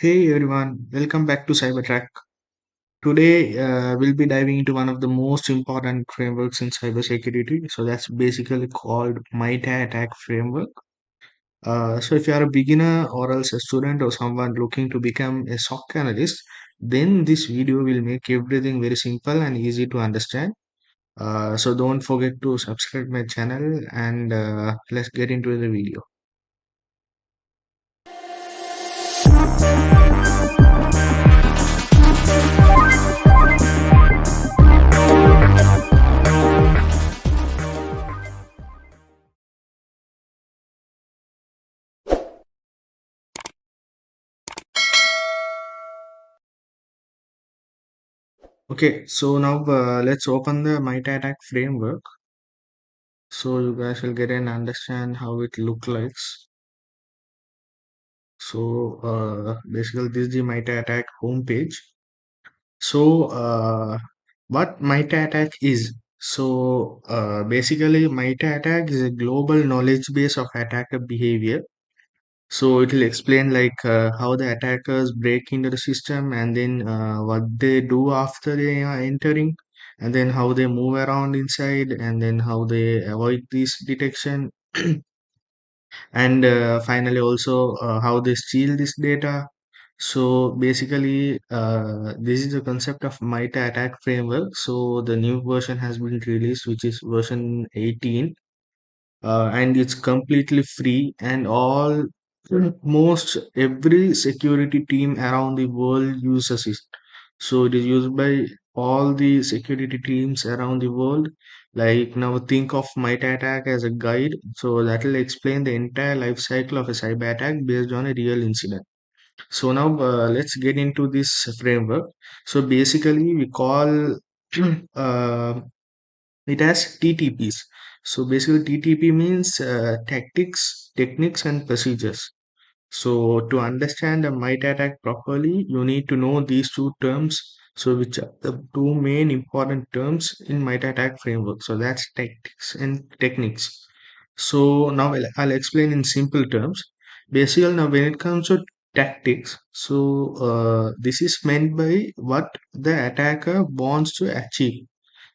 Hey everyone, welcome back to Cyberattack. Today we'll be diving into one of the most important frameworks in cybersecurity. So that's basically called MITRE ATT&CK framework. So if you are a beginner or else a student or someone looking to become a SOC analyst, then this video will make everything very simple and easy to understand. So don't forget to subscribe my channel and let's get into the video. Okay, so now let's open the MITRE ATT&CK framework. So you guys will get an understand how it look like. So basically this is the MITRE ATT&CK homepage. So what MITRE ATT&CK is? So basically MITRE ATT&CK is a global knowledge base of attacker behavior. So it will explain like how the attackers break into the system and then what they do after they are entering, and then how they move around inside, and then how they avoid this detection and finally also how they steal this data. So basically this is the concept of MITRE ATT&CK framework. So the new version has been released, which is version 18, and it's completely free, and all most every security team around the world uses it. So it is used by all the security teams around the world. Like now think of MITRE ATT&CK as a guide, so that will explain the entire life cycle of a cyber attack based on a real incident. So now let's get into this framework. So basically we call uh, it has TTPs. So basically TTP means tactics, techniques and procedures. So to understand a MITRE ATT&CK properly, you need to know these two terms. So which are the two main important terms in MITRE ATT&CK framework. So that's tactics and techniques. So now I'll explain in simple terms. Basically, now when it comes to tactics, so this is meant by what the attacker wants to achieve.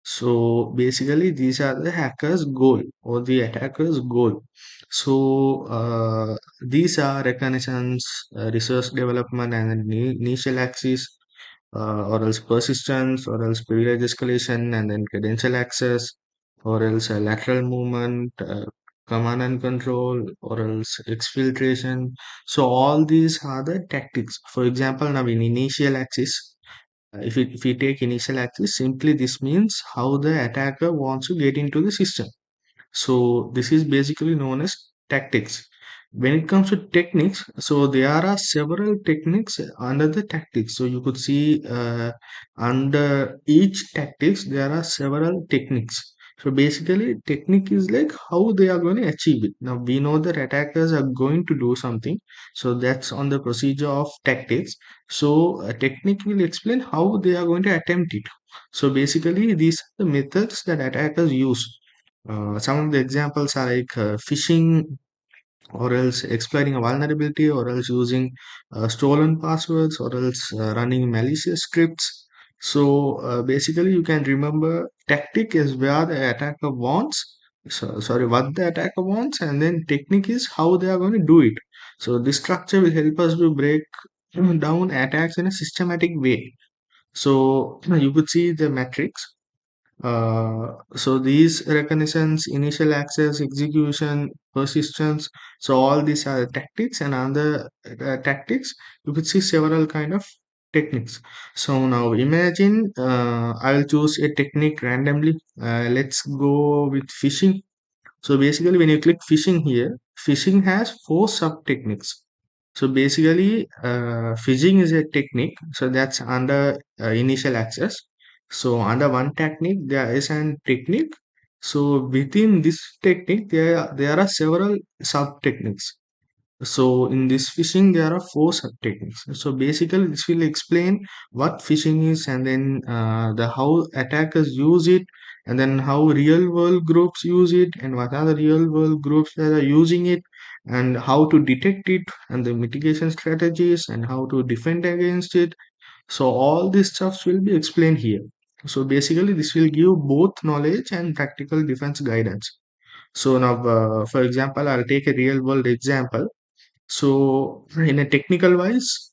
So basically, these are the hacker's goal or the attacker's goal. So these are reconnaissance, research development, and initial access, or else persistence, or else privilege escalation, and then credential access, or else lateral movement, command and control, or else exfiltration. So all these are the tactics. For example, now in initial access, if we take initial access, simply this means how the attacker wants to get into the system. So this is basically known as tactics. When it comes to techniques, so there are several techniques under the tactics. So you could see under each tactics there are several techniques. So basically, technique is like how they are going to achieve it. Now we know that attackers are going to do something, so that's on the procedure of tactics. So a technique will explain how they are going to attempt it. So basically, these are the methods that attackers use. Some of the examples are like phishing, or else exploiting a vulnerability, or else using stolen passwords, or else running malicious scripts. So basically, you can remember tactic is where the attacker wants. So, sorry, what the attacker wants, and then technique is how they are going to do it. So this structure will help us to break down attacks in a systematic way. So you could see the metrics. So these reconnaissance, initial access, execution, persistence, so all these are tactics, and other tactics, you could see several kind of techniques. So now imagine I will choose a technique randomly. Let's go with phishing. So basically when you click phishing here, phishing has four sub techniques. So basically, phishing is a technique. So that's under initial access. So under one technique, there is an technique. So within this technique, there are several sub techniques. So in this phishing, there are four sub techniques. So basically, this will explain what phishing is, and then the how attackers use it, and then how real world groups use it, and what are the real world groups that are using it, and how to detect it and the mitigation strategies and how to defend against it. So all these stuffs will be explained here. So basically this will give both knowledge and practical defense guidance. So now, for example, I'll take a real world example. So in a technical wise,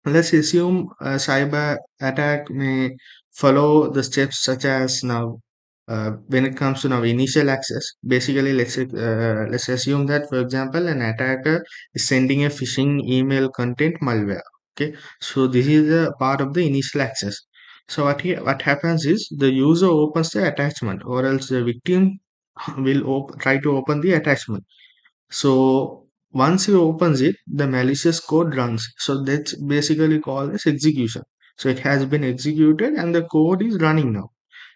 let's assume a cyber attack may follow the steps such as now, when it comes to now initial access. Basically, let's assume that, for example, an attacker is sending a phishing email content malware. Okay, so this is a part of the initial access. So what happens is the user opens the attachment, or else the victim will try to open the attachment. So once he opens it, the malicious code runs. So that's basically called as execution. So it has been executed and the code is running now.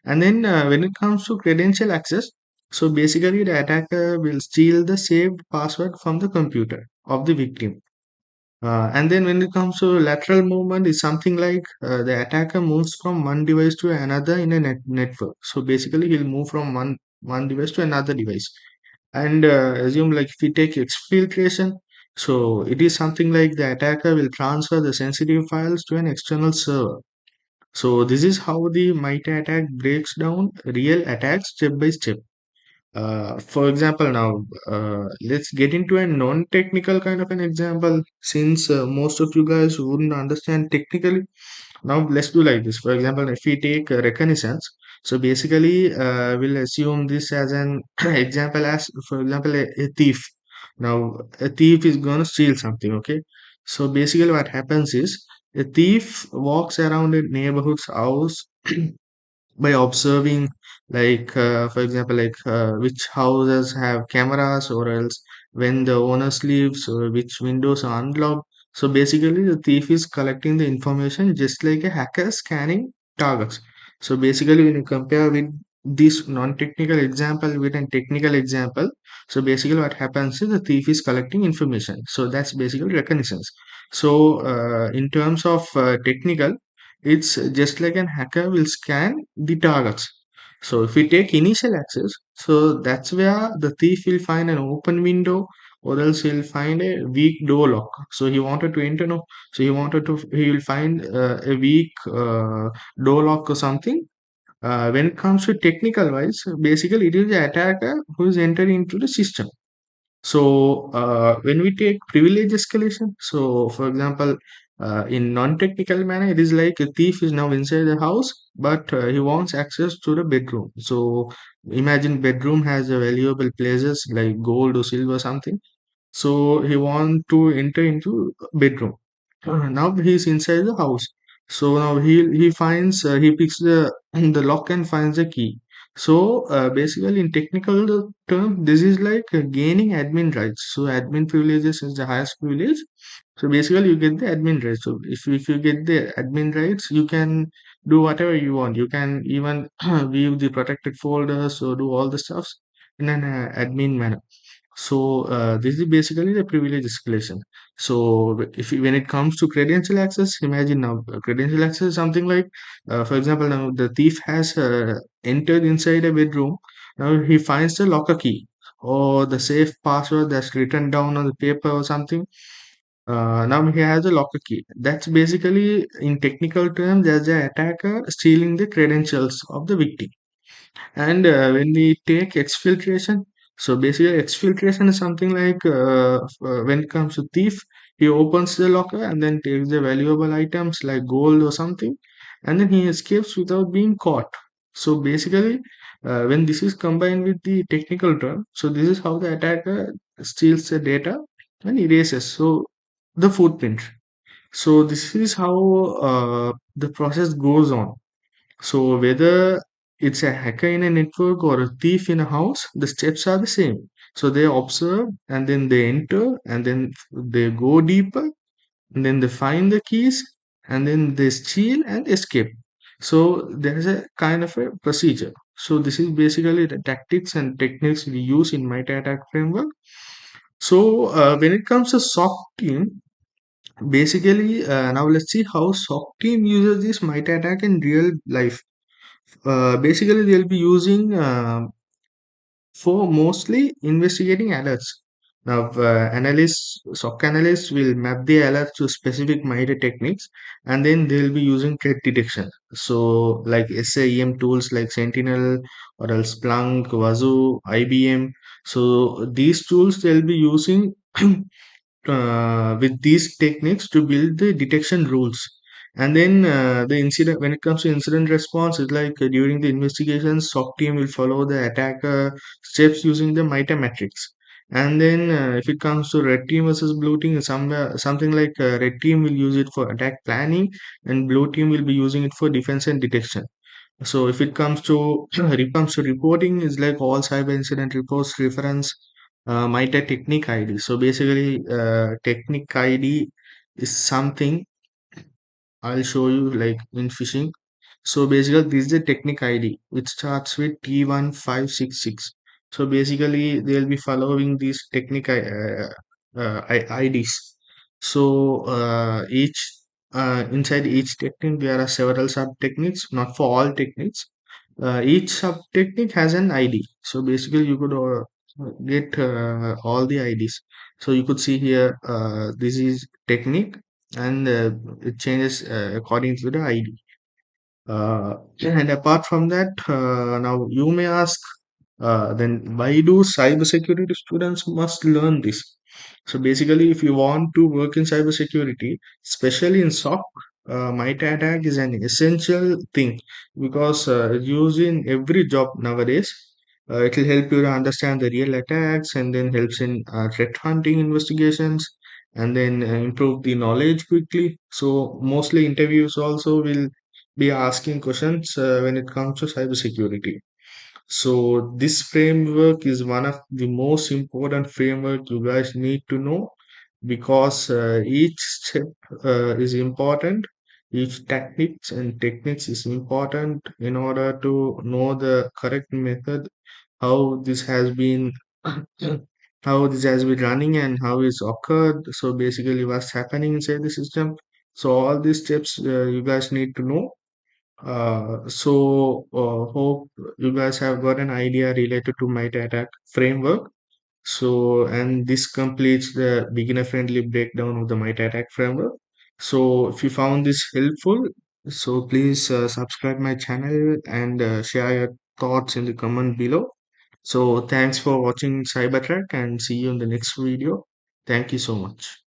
And then when it comes to credential access, so basically the attacker will steal the saved password from the computer of the victim. And then when it comes to lateral movement, is something like the attacker moves from one device to another in a network. So basically he'll move from one device to another device. And assume like if we take exfiltration, so it is something like the attacker will transfer the sensitive files to an external server. So this is how the MITRE attack breaks down real attacks step by step. For example, now let's get into a non-technical kind of an example, since most of you guys wouldn't understand technically. Now let's do like this. For example, if we take reconnaissance, so basically we'll assume this as an example, as for example a thief. Now a thief is gonna steal something. Okay, so basically what happens is a thief walks around a neighborhood's house by observing, like for example, like which houses have cameras, or else when the owner sleeps, or which windows are unlocked. So basically the thief is collecting the information just like a hacker scanning targets. So basically when you compare with this non-technical example with a technical example, so basically what happens is the thief is collecting information. So that's basically reconnaissance. So in terms of technical, it's just like an hacker will scan the targets. So if we take initial access, so that's where the thief will find an open window, or else he'll find a weak door lock. So he wanted to enter, no, so he will find a weak door lock or something. When it comes to technical wise, basically it is the attacker who is entering into the system. So when we take privilege escalation, so for example, in non-technical manner, it is like a thief is now inside the house, but he wants access to the bedroom. So imagine bedroom has a valuable places like gold or silver or something. So he want to enter into bedroom. Now he's inside the house. So now he finds he picks the the lock and finds the key. So basically in technical term, this is like gaining admin rights. So admin privileges is the highest privilege. So basically you get the admin rights. So if you get the admin rights, you can do whatever you want. You can even view the protected folders or do all the stuffs in an admin manner. So this is basically the privilege escalation. So if when it comes to credential access, imagine now credential access is something like, for example, now the thief has entered inside a bedroom. Now he finds the locker key or the safe password that's written down on the paper or something. Now he has a locker key. That's basically, in technical terms, as the attacker stealing the credentials of the victim. And when we take exfiltration, so basically exfiltration is something like when it comes to thief, he opens the locker and then takes the valuable items like gold or something, and then he escapes without being caught. So basically, when this is combined with the technical term, so this is how the attacker steals the data and erases so the footprint. So this is how the process goes on. So whether it's a hacker in a network or a thief in a house, the steps are the same. So they observe and then they enter and then they go deeper and then they find the keys and then they steal and escape. So there is a kind of a procedure. So this is basically the tactics and techniques we use in MITRE ATT&CK framework. So when it comes to SOC team, basically now let's see how SOC team uses this MITRE ATT&CK in real life. Basically, they'll be using for mostly investigating alerts. Now, SOC analysts will map the alerts to specific MITRE techniques, and then they'll be using threat detection. So, like SIEM tools like Sentinel or else Splunk, Wazoo, IBM. So, these tools they'll be using with these techniques to build the detection rules. And then the incident, when it comes to incident response, it's like during the investigation, SOC team will follow the attacker steps using the MITRE matrix. And then if it comes to red team versus blue team, something like red team will use it for attack planning, and blue team will be using it for defense and detection. So if it comes to reporting, is like all cyber incident reports reference MITRE technique ID. So basically, technique ID is something I'll show you like in phishing. So basically, this is the technique ID which starts with T1566. So basically, they'll be following these technique IDs. So each inside each technique there are several sub techniques, not for all techniques. Each sub technique has an ID. So basically, you could get all the IDs. So you could see here, this is technique, and it changes according to the ID. And apart from that, now you may ask, then why do cybersecurity students must learn this? So basically, if you want to work in cybersecurity, especially in SOC, MITRE ATT&CK is an essential thing because it's used in every job nowadays. It will help you to understand the real attacks, and then helps in threat hunting investigations, and then improve the knowledge quickly. So mostly interviews also will be asking questions when it comes to cybersecurity. So this framework is one of the most important framework you guys need to know, because each step is important. Each techniques is important in order to know the correct method, how this has been how this has been running and how it's occurred. So basically, what's happening inside the system. So all these steps you guys need to know. Hope you guys have got an idea related to MITRE ATT&CK framework. So, and this completes the beginner friendly breakdown of the MITRE ATT&CK framework. So, if you found this helpful, so please subscribe my channel and share your thoughts in the comment below. So, thanks for watching Cybertrack, and see you in the next video. Thank you so much.